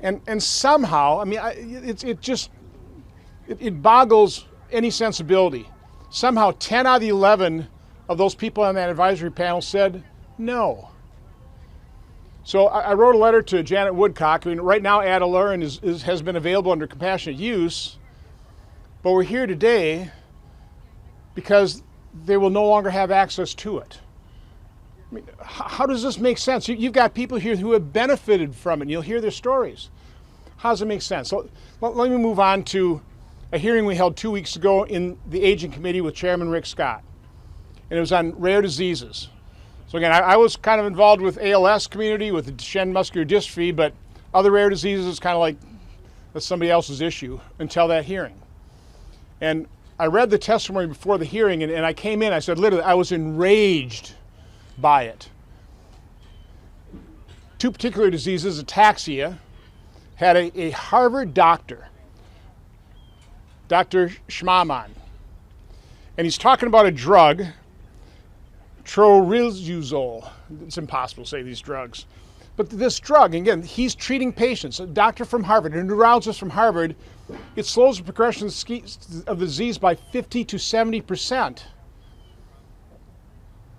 And somehow, I mean, it boggles any sensibility. Somehow 10 out of the 11 of those people on that advisory panel said no. So I wrote a letter to Janet Woodcock. I mean, right now Adalurin has been available under compassionate use, but we're here today because they will no longer have access to it. I mean, how does this make sense? You've got people here who have benefited from it, and you'll hear their stories. How does it make sense? So let me move on to a hearing we held 2 weeks ago in the Aging Committee with Chairman Rick Scott, and it was on rare diseases. So again, I was kind of involved with ALS community, with the Duchenne Muscular Dystrophy, but other rare diseases is kind of like that's somebody else's issue until that hearing. And I read the testimony before the hearing, and I came in, I said literally, I was enraged by it. Two particular diseases, ataxia, had a Harvard doctor, Dr. Schmamann, and he's talking about a drug, troriluzole. It's impossible to say these drugs. But this drug, again, he's treating patients. A doctor from Harvard, a neurologist from Harvard, it slows the progression of the disease by 50 to 70%.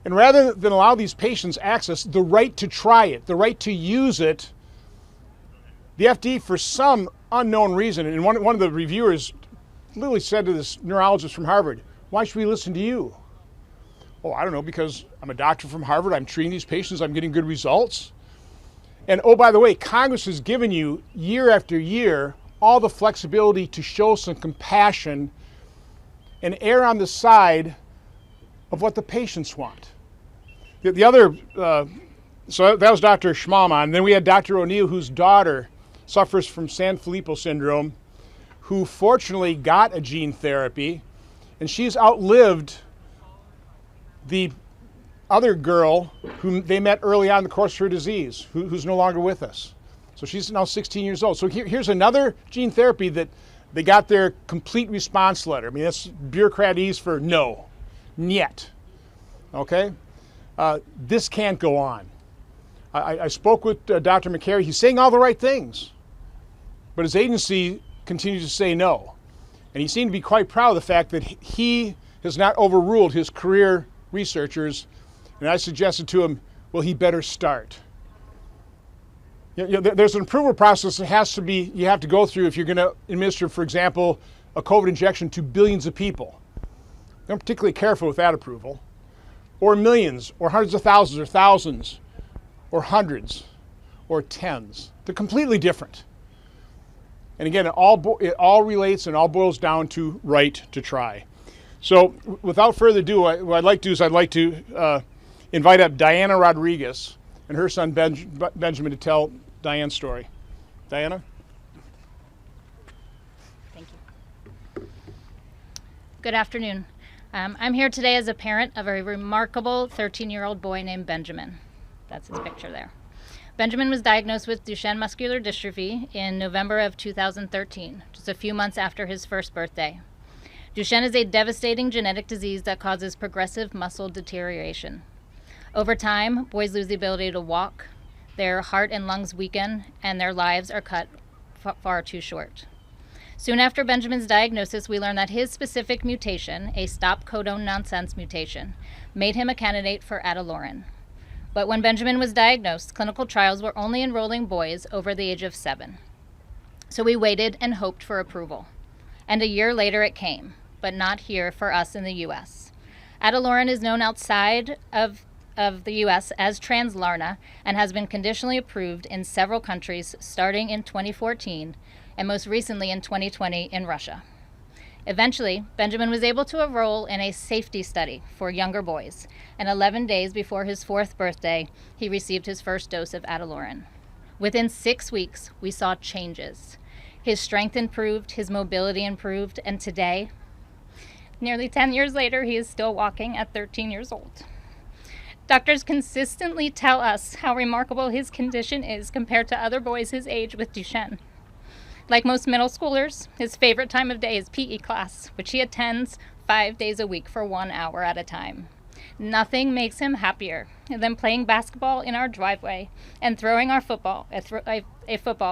And rather than allow these patients access, the right to try it, the right to use it, the FDA, for some unknown reason, and one of the reviewers literally said to this neurologist from Harvard, "Why should we listen to you?" "Oh, I don't know, because I'm a doctor from Harvard, I'm treating these patients, I'm getting good results." And oh, by the way, Congress has given you, year after year, all the flexibility to show some compassion and err on the side of what the patients want. The other, so that was Dr. Schmamann. Then we had Dr. O'Neill, whose daughter suffers from Sanfilippo syndrome, who fortunately got a gene therapy, and she's outlived the other girl whom they met early on in the course of her disease, who's no longer with us. So she's now 16 years old. So here's another gene therapy that they got their complete response letter. I mean, that's bureaucratese for no, niet, okay? This can't go on. I spoke with Dr. McCary. He's saying all the right things, but his agency continues to say no. And he seemed to be quite proud of the fact that he has not overruled his career researchers. And I suggested to him, well, he better start. There's an approval process that you have to go through if you're going to administer, for example, a COVID injection to billions of people. I'm particularly careful with that approval. Or millions, or hundreds of thousands, or thousands, or hundreds, or tens. They're completely different. And again, it all relates and all boils down to right to try. So without further ado, what I'd like to do is I'd like to invite up Diana Rodriguez and her son Benjamin to tell Diane's story. Diana? Thank you. Good afternoon. I'm here today as a parent of a remarkable 13-year-old boy named Benjamin. That's his picture there. Benjamin was diagnosed with Duchenne Muscular Dystrophy in November of 2013, just a few months after his first birthday. Duchenne is a devastating genetic disease that causes progressive muscle deterioration. Over time, boys lose the ability to walk, their heart and lungs weaken, and their lives are cut far too short. Soon after Benjamin's diagnosis, we learned that his specific mutation, a stop codon nonsense mutation, made him a candidate for Adalurin. But when Benjamin was diagnosed, clinical trials were only enrolling boys over the age of 7. So we waited and hoped for approval. And a year later it came, but not here for us in the U.S. Adalurin is known outside of the U.S. as Translarna and has been conditionally approved in several countries starting in 2014 and most recently in 2020 in Russia. Eventually, Benjamin was able to enroll in a safety study for younger boys, and 11 days before his 4th birthday, he received his first dose of Adalurin. Within 6 weeks, we saw changes. His strength improved, his mobility improved, and today, nearly 10 years later, he is still walking at 13 years old. Doctors consistently tell us how remarkable his condition is compared to other boys his age with Duchenne. Like most middle schoolers, his favorite time of day is PE class, which he attends 5 days a week for 1 hour at a time. Nothing makes him happier than playing basketball in our driveway and throwing a football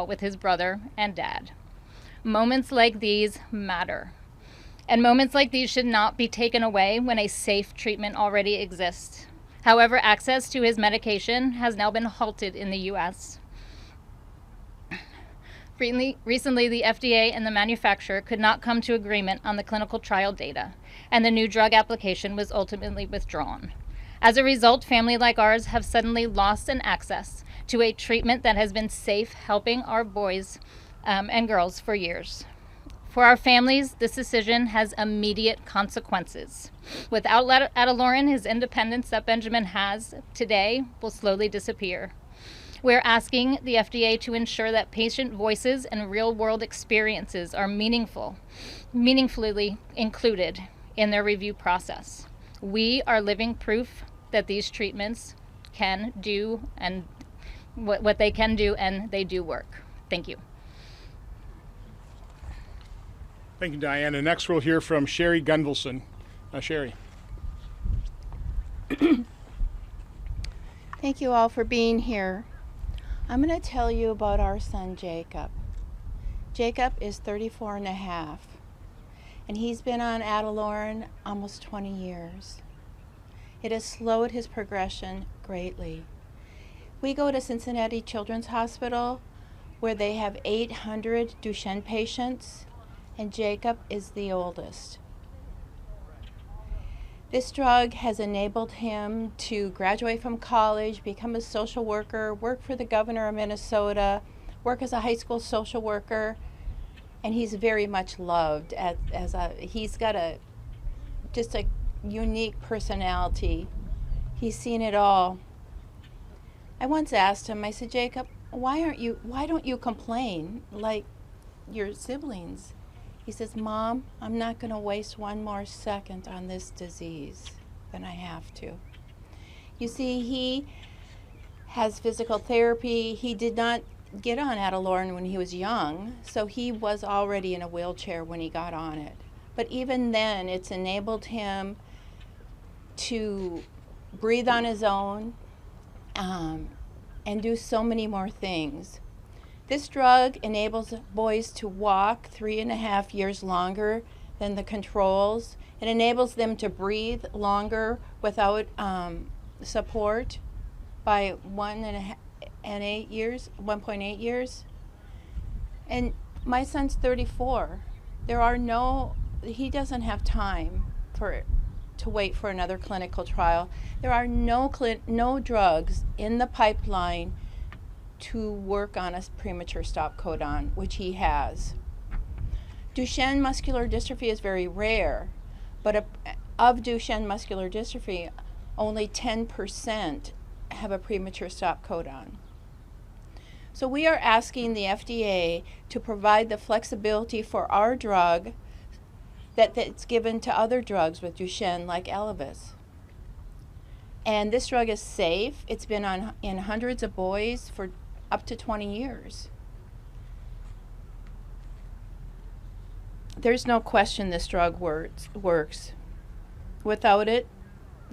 with his brother and dad. Moments like these matter. And moments like these should not be taken away when a safe treatment already exists. However, access to his medication has now been halted in the U.S. Recently, the FDA and the manufacturer could not come to agreement on the clinical trial data, and the new drug application was ultimately withdrawn. As a result, families like ours have suddenly lost an access to a treatment that has been safe, helping our boys and girls for years. For our families, this decision has immediate consequences. Without Adalorin, his independence that Benjamin has today will slowly disappear. We're asking the FDA to ensure that patient voices and real-world experiences are meaningfully included in their review process. We are living proof that these treatments can do and what they can do, and they do work. Thank you. Thank you, Diane. And next we'll hear from Sherry Gunvalson. Sherry. Thank you all for being here. I'm going to tell you about our son, Jacob. Jacob is 34 and a half, and he's been on Adalorin almost 20 years. It has slowed his progression greatly. We go to Cincinnati Children's Hospital, where they have 800 Duchenne patients, and Jacob is the oldest. This drug has enabled him to graduate from college, become a social worker, work for the governor of Minnesota, work as a high school social worker, and he's very much loved. He's got just a unique personality. He's seen it all. I once asked him, I said, Jacob, why don't you complain like your siblings? He says, Mom, I'm not going to waste one more second on this disease than I have to. You see, he has physical therapy. He did not get on Adalorin when he was young, so he was already in a wheelchair when he got on it. But even then, it's enabled him to breathe on his own and do so many more things. This drug enables boys to walk 3.5 years longer than the controls. It enables them to breathe longer without support by 1.8 years. And my son's 34. He doesn't have time to wait for another clinical trial. There are no drugs in the pipeline to work on a premature stop codon, which he has. Duchenne muscular dystrophy is very rare, but of Duchenne muscular dystrophy, only 10% have a premature stop codon. So we are asking the FDA to provide the flexibility for our drug that's given to other drugs with Duchenne, like Elivis. And this drug is safe. It's been in hundreds of boys for up to 20 years. There's no question this drug works. Without it,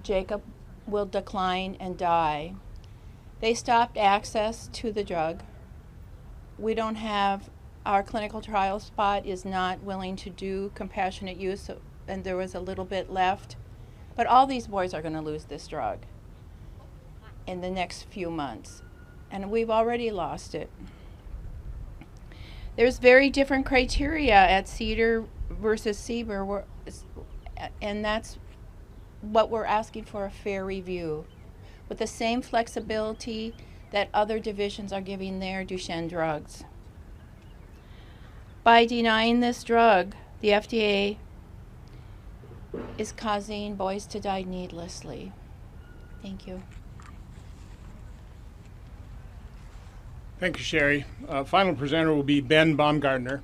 Jacob will decline and die. They stopped access to the drug. Our clinical trial spot is not willing to do compassionate use, and there was a little bit left. But all these boys are going to lose this drug in the next few months. And we've already lost it. There's very different criteria at Cedar versus CBER, and that's what we're asking for, a fair review with the same flexibility that other divisions are giving their Duchenne drugs. By denying this drug, the FDA is causing boys to die needlessly. Thank you. Thank you, Sherry. Final presenter will be Ben Baumgartner.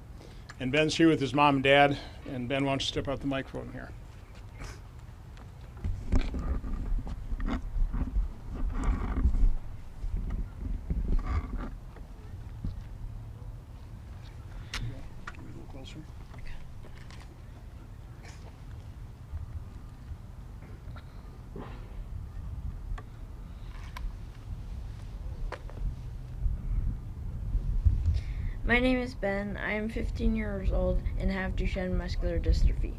And Ben's here with his mom and dad. And Ben, why don't you step out the microphone here? A little closer. My name is Ben. I am 15 years old and have Duchenne Muscular Dystrophy.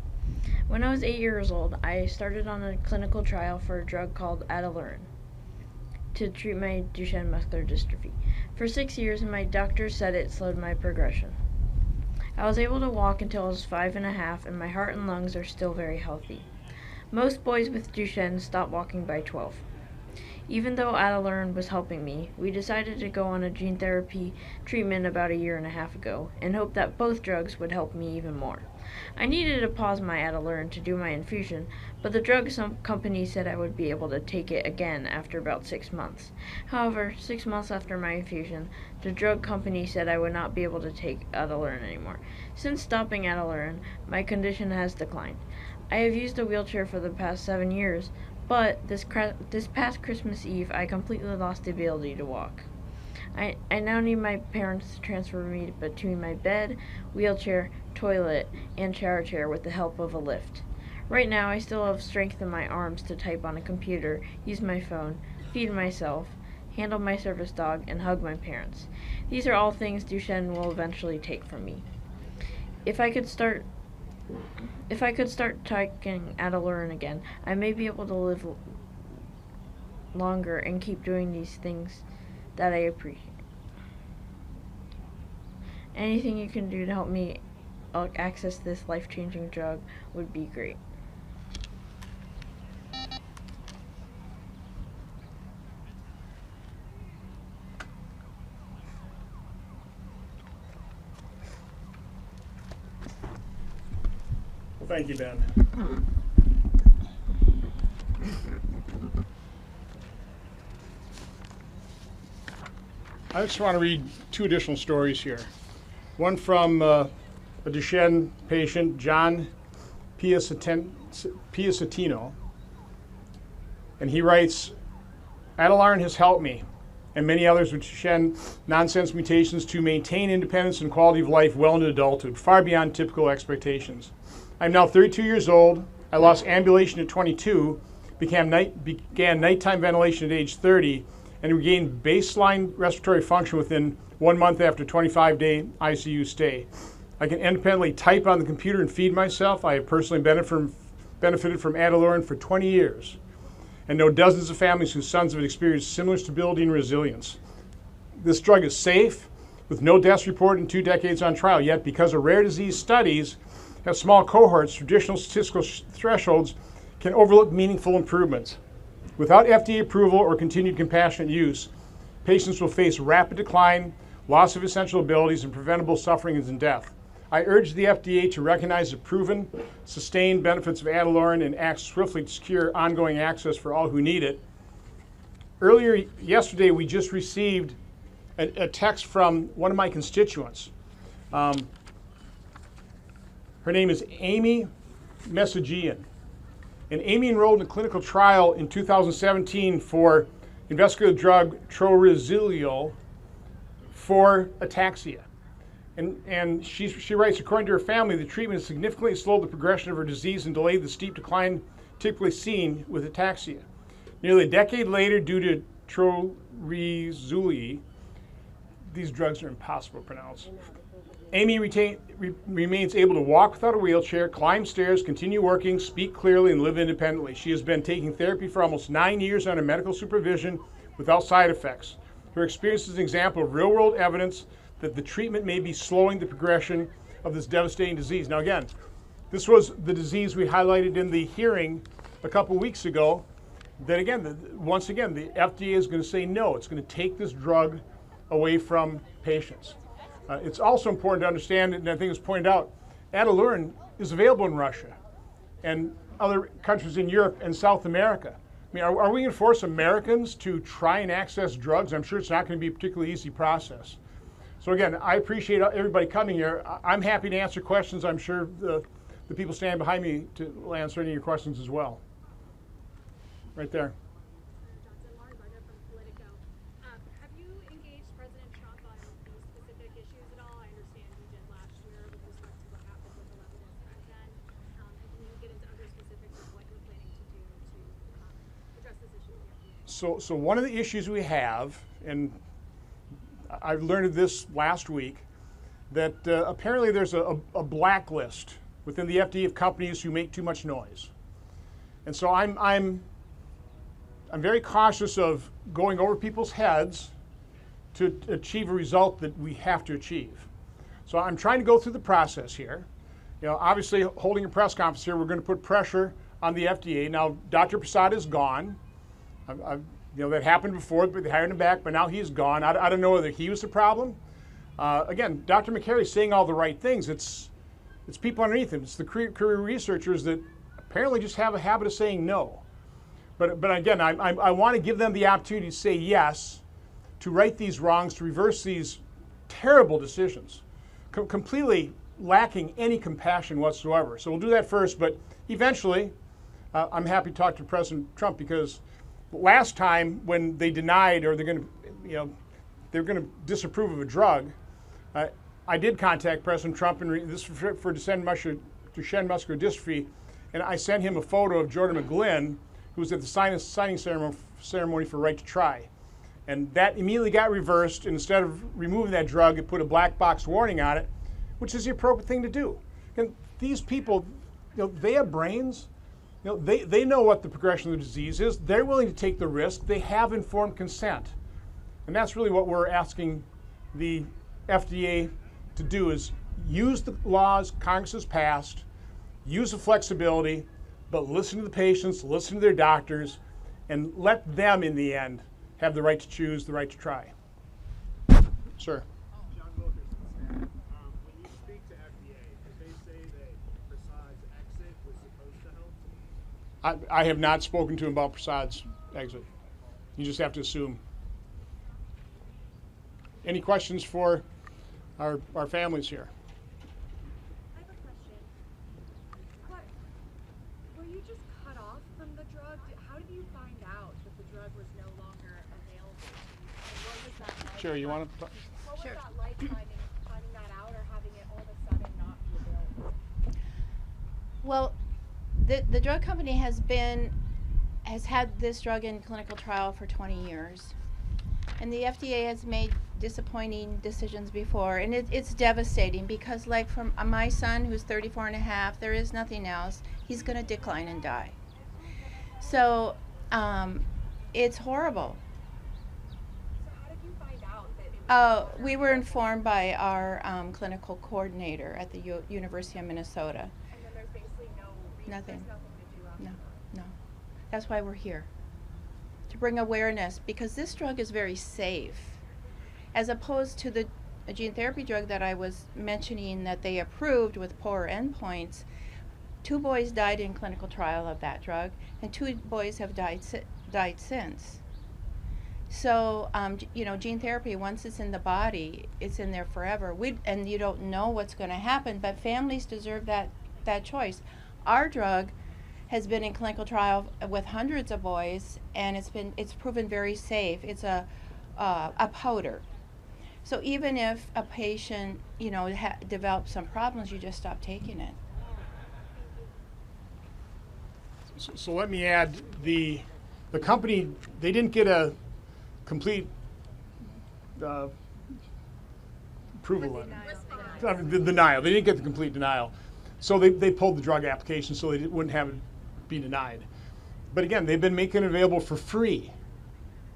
When I was 8 years old, I started on a clinical trial for a drug called advocacy to treat my Duchenne Muscular Dystrophy. For 6 years, my doctor said it slowed my progression. I was able to walk until I was 5.5, and my heart and lungs are still very healthy. Most boys with Duchenne stop walking by 12. Even though advocacy was helping me, we decided to go on a gene therapy treatment about a year and a half ago and hoped that both drugs would help me even more. I needed to pause my advocacy to do my infusion, but the drug company said I would be able to take it again after about 6 months. However, 6 months after my infusion, the drug company said I would not be able to take advocacy anymore. Since stopping advocacy, my condition has declined. I have used a wheelchair for the past 7 years, but this past Christmas Eve, I completely lost the ability to walk. I now need my parents to transfer me between my bed, wheelchair, toilet, and shower chair with the help of a lift. Right now, I still have strength in my arms to type on a computer, use my phone, feed myself, handle my service dog, and hug my parents. These are all things Duchenne will eventually take from me. If I could start taking advocacy again, I may be able to live longer and keep doing these things that I appreciate. Anything you can do to help me access this life-changing drug would be great. Well, thank you, Ben. I just want to read 2 additional stories here. One from a Duchenne patient, John Piacentino, and he writes, advocacy has helped me and many others with Duchenne nonsense mutations to maintain independence and quality of life well into adulthood, far beyond typical expectations. I'm now 32 years old. I lost ambulation at 22, began nighttime ventilation at age 30, and regained baseline respiratory function within 1 month after a 25-day ICU stay. I can independently type on the computer and feed myself. I have personally benefited from advocacy for 20 years and know dozens of families whose sons have experienced similar stability and resilience. This drug is safe, with no deaths reported in 2 decades on trial, yet because of rare disease studies have small cohorts, traditional statistical thresholds can overlook meaningful improvements. Without FDA approval or continued compassionate use, patients will face rapid decline, loss of essential abilities, and preventable suffering and death. I urge the FDA to recognize the proven, sustained benefits of advocacy and act swiftly to secure ongoing access for all who need it. Earlier yesterday, we just received a text from one of my constituents. Her name is Amy Messagian. And Amy enrolled in a clinical trial in 2017 for investigational drug Troriluzole for ataxia. And she writes, according to her family, the treatment has significantly slowed the progression of her disease and delayed the steep decline typically seen with ataxia. Nearly a decade later, due to Troriluzole, these drugs are impossible to pronounce, Amy remains able to walk without a wheelchair, climb stairs, continue working, speak clearly, and live independently. She has been taking therapy for almost 9 years under medical supervision without side effects. Her experience is an example of real-world evidence that the treatment may be slowing the progression of this devastating disease. Now again, this was the disease we highlighted in the hearing a couple weeks ago, that again, once again, the FDA is going to say no. It's going to take this drug away from patients. It's also important to understand, and I think it was pointed out, advocacy is available in Russia and other countries in Europe and South America. I mean, are we going to force Americans to try and access drugs? I'm sure it's not going to be a particularly easy process. So again, I appreciate everybody coming here. I'm happy to answer questions. I'm sure the people standing behind me will answer any of your questions as well. Right there. So one of the issues we have, and I learned of this last week, that apparently there's a blacklist within the FDA of companies who make too much noise. And so I'm very cautious of going over people's heads to achieve a result that we have to achieve. So I'm trying to go through the process here. You know, obviously holding a press conference here, we're going to put pressure on the FDA. Now, Dr. Prasad is gone. You know, that happened before, but they hired him back, but now he's gone. I don't know whether he was the problem. Again, Dr. McCary is saying all the right things. It's people underneath him. It's the career researchers that apparently just have a habit of saying no. But again, I want to give them the opportunity to say yes, to right these wrongs, to reverse these terrible decisions, completely lacking any compassion whatsoever. So we'll do that first, but eventually, I'm happy to talk to President Trump, because last time when they denied, or they're going to disapprove of a drug, I did contact President Trump, and this is for Duchenne Muscular Dystrophy, and I sent him a photo of Jordan McGlynn, who was at the signing ceremony for Right to Try. And that immediately got reversed, and instead of removing that drug, it put a black box warning on it, which is the appropriate thing to do. And these people, you know, they have brains. You know, they know what the progression of the disease is. They're willing to take the risk. They have informed consent. And that's really what we're asking the FDA to do, is use the laws Congress has passed, use the flexibility, but listen to the patients, listen to their doctors, and let them, in the end, have the right to choose, the right to try. Sir. John Wilkerson. When you speak to FDA, did they say that Prasad's exit was supposed to help? I have not spoken to him about Prasad's exit. You just have to assume. Any questions for our families here? I have a question. Were you just cut off from the drug? How did you find out that the drug was no longer available? And what was that like? Sure, you want to? What was that like finding that out, or having it all of a sudden not be available? Well, the drug company has had this drug in clinical trial for 20 years. And the FDA has made disappointing decisions before, and it's devastating, because like from my son, who's 34 and a half, there is nothing else. He's going to decline and die. So it's horrible. So how did you find out that it was We were informed by our clinical coordinator at the University of Minnesota. and then there's basically no reason, Nothing. there's nothing to do after No, that? no. That's why we're here. To bring awareness, because this drug is very safe. As opposed to the gene therapy drug that I was mentioning that they approved with poor endpoints, 2 boys died in clinical trial of that drug, and 2 boys have died since. So, you know, gene therapy, once it's in the body, it's in there forever. And you don't know what's going to happen, but families deserve that choice. Our drug has been in clinical trial with hundreds of boys, and it's proven very safe. It's a powder. So even if a patient, you know, develops some problems, you just stop taking it. So let me add, the company, they didn't get a complete approval letter. The denial. They didn't get the complete denial. So they pulled the drug application so they wouldn't have it be denied. But again, they've been making it available for free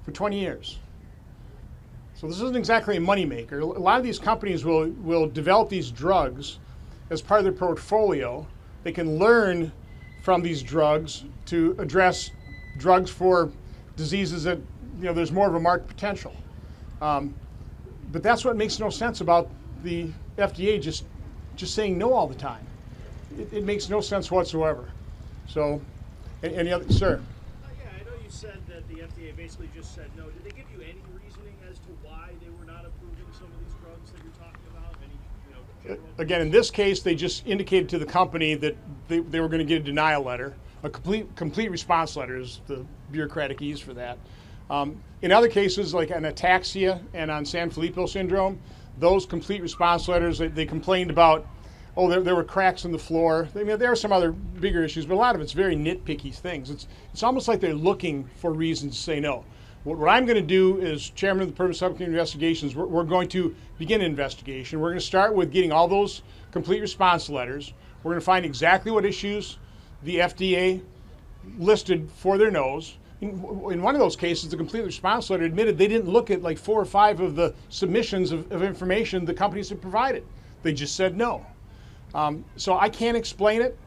for 20 years. So this isn't exactly a moneymaker. A lot of these companies will develop these drugs as part of their portfolio. They can learn from these drugs to address drugs for diseases that, you know, there's more of a market potential. But that's what makes no sense about the FDA just saying no all the time. It makes no sense whatsoever. So, any other, sir? Yeah, I know you said that the FDA basically just said no. Did they give you any reasoning as to why they were not approving some of these drugs that you're talking about? Any, general Again, in this case, they just indicated to the company that they were going to get a denial letter, a complete response letter is the bureaucratic ease for that. In other cases, like on ataxia and on Sanfilippo syndrome, those complete response letters, they complained about, oh, there were cracks in the floor. I mean, there are some other bigger issues, but a lot of it's very nitpicky things. It's almost like they're looking for reasons to say no. What I'm going to do as chairman of the Permanent Subcommittee Investigations, we're going to begin an investigation. We're going to start with getting all those complete response letters. We're going to find exactly what issues the FDA listed for their nose. In one of those cases, the complete response letter admitted they didn't look at like 4 or 5 of the submissions of information the companies had provided. They just said no. So I can't explain it.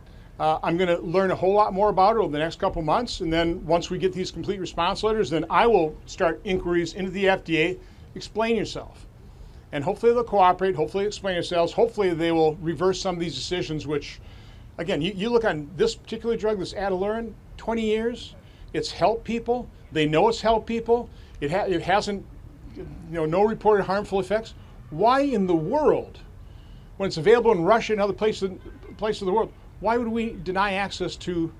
I'm going to learn a whole lot more about it over the next couple months, and then once we get these complete response letters, then I will start inquiries into the FDA. Explain yourself. And hopefully they'll cooperate, hopefully explain themselves, hopefully they will reverse some of these decisions, which, again, you look on this particular drug, this Adalurin, 20 years, it's helped people. They know it's helped people. It hasn't, no reported harmful effects. Why in the world, when it's available in Russia and other places of the world, why would we deny access to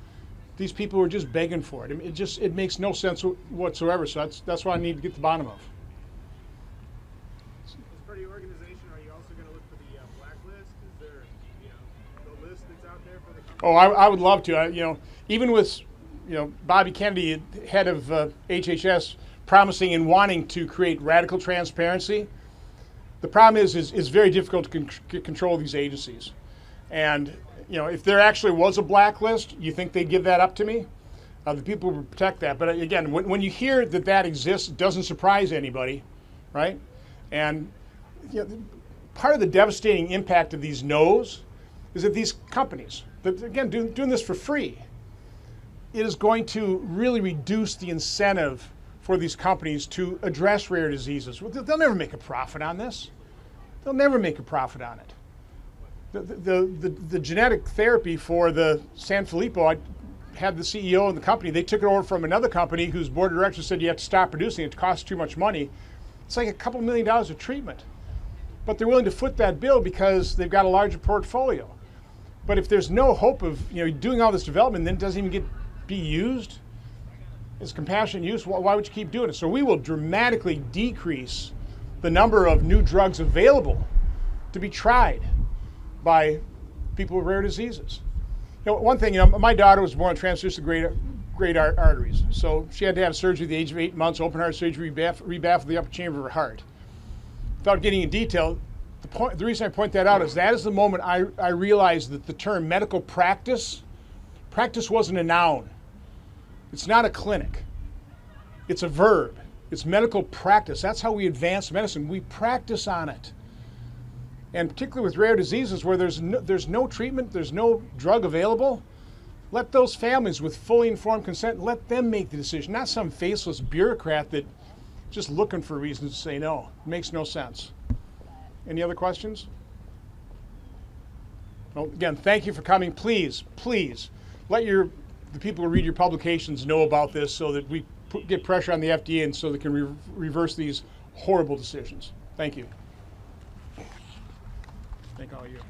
these people who are just begging for it? I mean, it makes no sense whatsoever. So that's what I need to get to the bottom of. As part of your organization, are you also going to look for the blacklist? Is there, the list that's out there for the company? Oh, I would love to. Even with, Bobby Kennedy, head of HHS, promising and wanting to create radical transparency, the problem is it's very difficult to control these agencies. And if there actually was a blacklist, you think they'd give that up to me? The people would protect that. But again, when you hear that exists, it doesn't surprise anybody, right? And part of the devastating impact of these no's is that these companies, that again, doing this for free, it is going to really reduce the incentive for these companies to address rare diseases. They'll never make a profit on this. They'll never make a profit on it. The genetic therapy for the Sanfilippo, I had the CEO of the company, they took it over from another company whose board of directors said you have to stop producing it, it costs too much money. It's like a couple $1 million of treatment. But they're willing to foot that bill because they've got a larger portfolio. But if there's no hope of doing all this development, then it doesn't even be used as compassionate use, why would you keep doing it? So we will dramatically decrease the number of new drugs available to be tried by people with rare diseases. One thing, my daughter was born with transducer great arteries. So she had to have surgery at the age of 8 months, open heart surgery, rebath of the upper chamber of her heart. Without getting in detail, the reason I point that out is that is the moment I realized that the term medical practice wasn't a noun. It's not a clinic. It's a verb. It's medical practice. That's how we advance medicine. We practice on it. And particularly with rare diseases where there's no treatment, there's no drug available, let those families with fully informed consent, let them make the decision, not some faceless bureaucrat that just looking for reasons to say no. It makes no sense. Any other questions? Well, again, thank you for coming. Please, please, let the people who read your publications know about this so that we get pressure on the FDA and so they can reverse these horrible decisions. Thank you. Thank all of you.